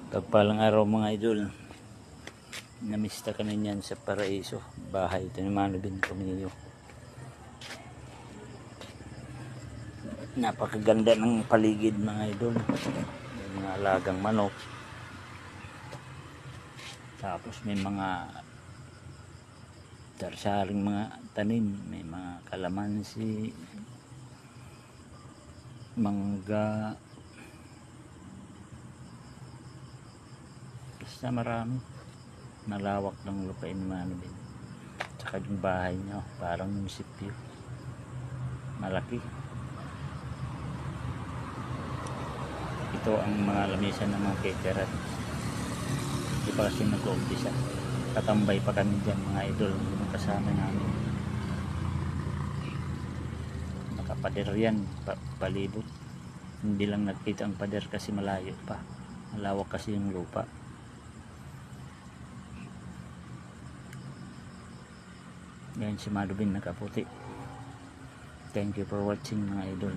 Pagpalang araw mga idol, namista kami niyan sa Paraiso, bahay ito ni Mano bin Tomillo. Napakaganda ng paligid mga idol, may mga alagang manok, tapos may mga tarsaring mga tanim, may mga kalamansi, mangga, basta marami. Malawak ng lupain ni Mano bin. Tsaka yung bahay niya, parang munisipyo, malaki. Ito ang mga lamisan ng mga caterer. Di pa kasi nag-uumpisa, katambay pa kami dyan mga idol, yung kasama namin. Nakapader yan, palibot. Hindi lang nagkita ang pader kasi malayo pa, malawak kasi yung lupa. Yan si Mano bin nakaputi. Thank you for watching mga idol.